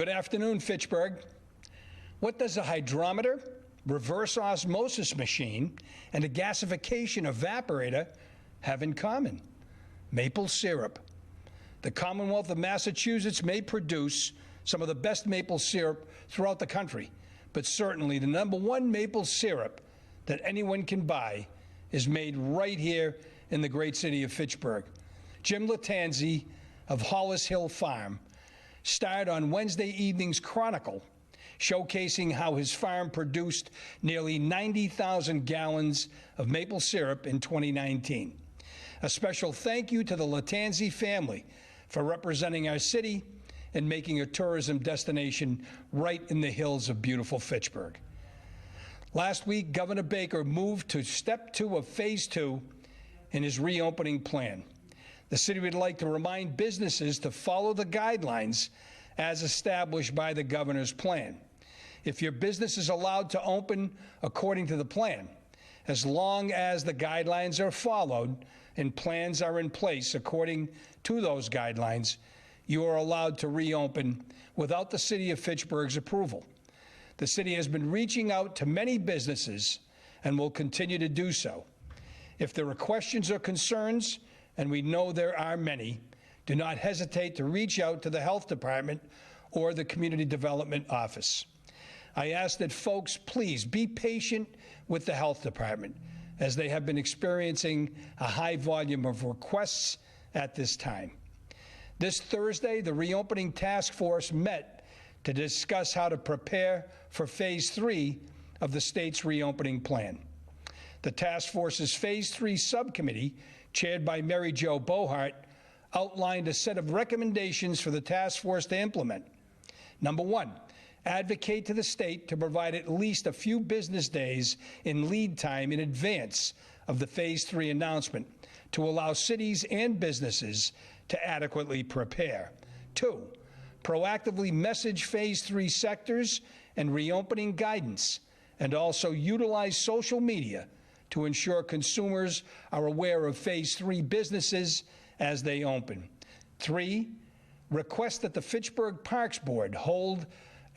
Good afternoon, Fitchburg. What does a hydrometer, reverse osmosis machine, and a gasification evaporator have in common? Maple syrup. The Commonwealth of Massachusetts may produce some of the best maple syrup throughout the country, but certainly the #1 maple syrup that anyone can buy is made right here in the great city of Fitchburg. Jim Lattanzi of Hollis Hill Farm starred on Wednesday evening's Chronicle, showcasing how his farm produced nearly 90,000 gallons of maple syrup in 2019. A special thank you to the Lattanzi family for representing our city and making a tourism destination right in the hills of beautiful Fitchburg. Last week, Governor Baker moved to Step 2 of Phase 2 in his reopening plan. The city would like to remind businesses to follow the guidelines as established by the governor's plan. If your business is allowed to open according to the plan, as long as the guidelines are followed and plans are in place according to those guidelines, you are allowed to reopen without the city of Fitchburg's approval. The city has been reaching out to many businesses and will continue to do so. If there are questions or concerns, and we know there are many, do not hesitate to reach out to the Health Department or the Community Development Office. I ask that folks please be patient with the Health Department, as they have been experiencing a high volume of requests at this time. This Thursday, the reopening task force met to discuss how to prepare for Phase 3 of the state's reopening plan. The task force's Phase 3 subcommittee, chaired by Mary Jo Bohart, outlined a set of recommendations for the task force to implement. #1, advocate to the state to provide at least a few business days in lead time in advance of the Phase 3 announcement to allow cities and businesses to adequately prepare. 2, proactively message Phase 3 sectors and reopening guidance, and also utilize social media to ensure consumers are aware of Phase 3 businesses as they open. 3, request that the Fitchburg Parks Board hold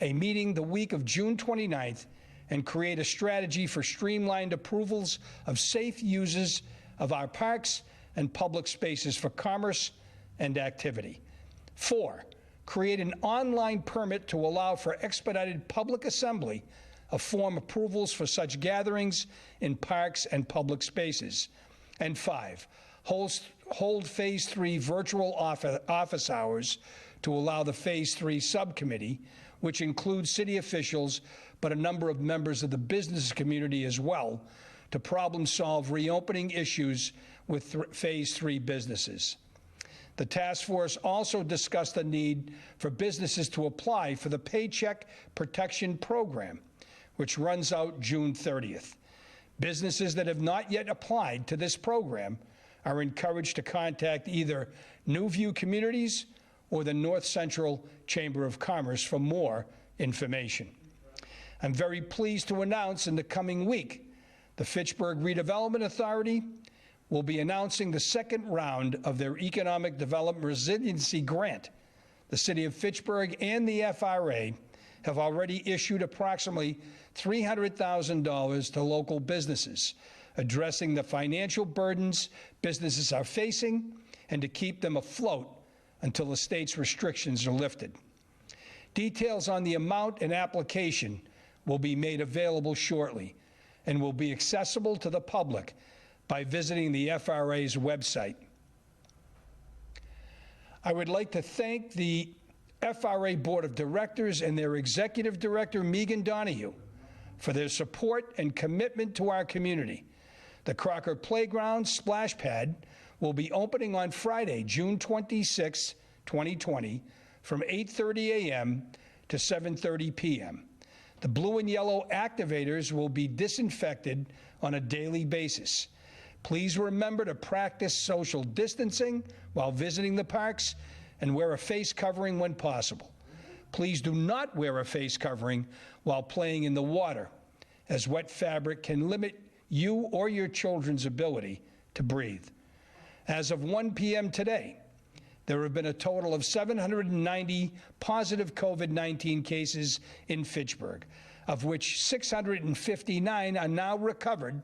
a meeting the week of June 29th and create a strategy for streamlined approvals of safe uses of our parks and public spaces for commerce and activity. 4, create an online permit to allow for expedited public assembly of form approvals for such gatherings in parks and public spaces. And 5, hold Phase 3 virtual office hours to allow the Phase 3 subcommittee, which includes city officials but a number of members of the business community as well, to problem solve reopening issues with Phase 3 businesses. The task force also discussed the need for businesses to apply for the Paycheck Protection Program, which runs out June 30th. Businesses that have not yet applied to this program are encouraged to contact either New View Communities or the North Central Chamber of Commerce for more information. I'm very pleased to announce in the coming week, the Fitchburg Redevelopment Authority will be announcing the second round of their Economic Development Resiliency Grant. The City of Fitchburg and the FRA have already issued approximately $300,000 to local businesses, addressing the financial burdens businesses are facing and to keep them afloat until the state's restrictions are lifted. Details on the amount and application will be made available shortly and will be accessible to the public by visiting the FRA's website. I would like to thank the FRA Board of Directors and their Executive Director, Megan Donahue, for their support and commitment to our community. The Crocker Playground Splash Pad will be opening on Friday, June 26, 2020, from 8:30 a.m. to 7:30 p.m. The blue and yellow activators will be disinfected on a daily basis. Please remember to practice social distancing while visiting the parks and wear a face covering when possible. Please do not wear a face covering while playing in the water, as wet fabric can limit you or your children's ability to breathe. As of 1 p.m. today, There have been a total of 790 positive COVID-19 cases in Fitchburg, of which 659 are now recovered,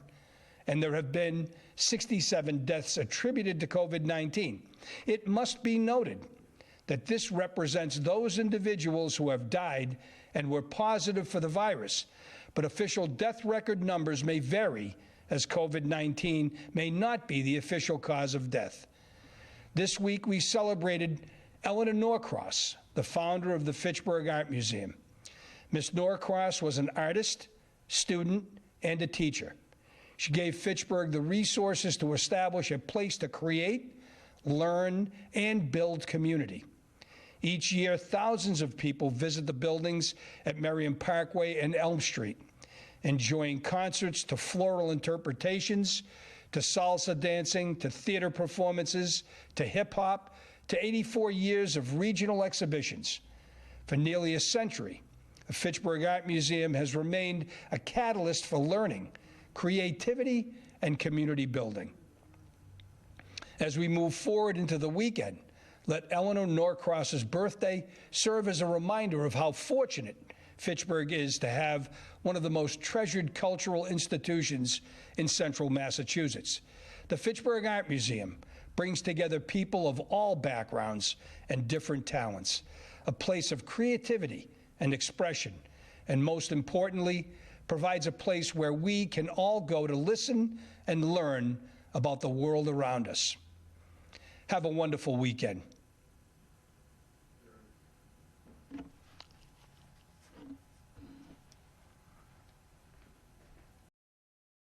and there have been 67 deaths attributed to COVID-19. It must be noted that this represents those individuals who have died and were positive for the virus, but official death record numbers may vary, as COVID-19 may not be the official cause of death. This week we celebrated Eleanor Norcross, the founder of the Fitchburg Art Museum. Ms. Norcross was an artist, student, and a teacher. She gave Fitchburg the resources to establish a place to create, learn, and build community. Each year, thousands of people visit the buildings at Merriam Parkway and Elm Street, enjoying concerts to floral interpretations, to salsa dancing, to theater performances, to hip-hop, to 84 years of regional exhibitions. For nearly a century, the Fitchburg Art Museum has remained a catalyst for learning, creativity, and community building. As we move forward into the weekend, let Eleanor Norcross's birthday serve as a reminder of how fortunate Fitchburg is to have one of the most treasured cultural institutions in central Massachusetts. The Fitchburg Art Museum brings together people of all backgrounds and different talents, a place of creativity and expression, and most importantly, provides a place where we can all go to listen and learn about the world around us. Have a wonderful weekend.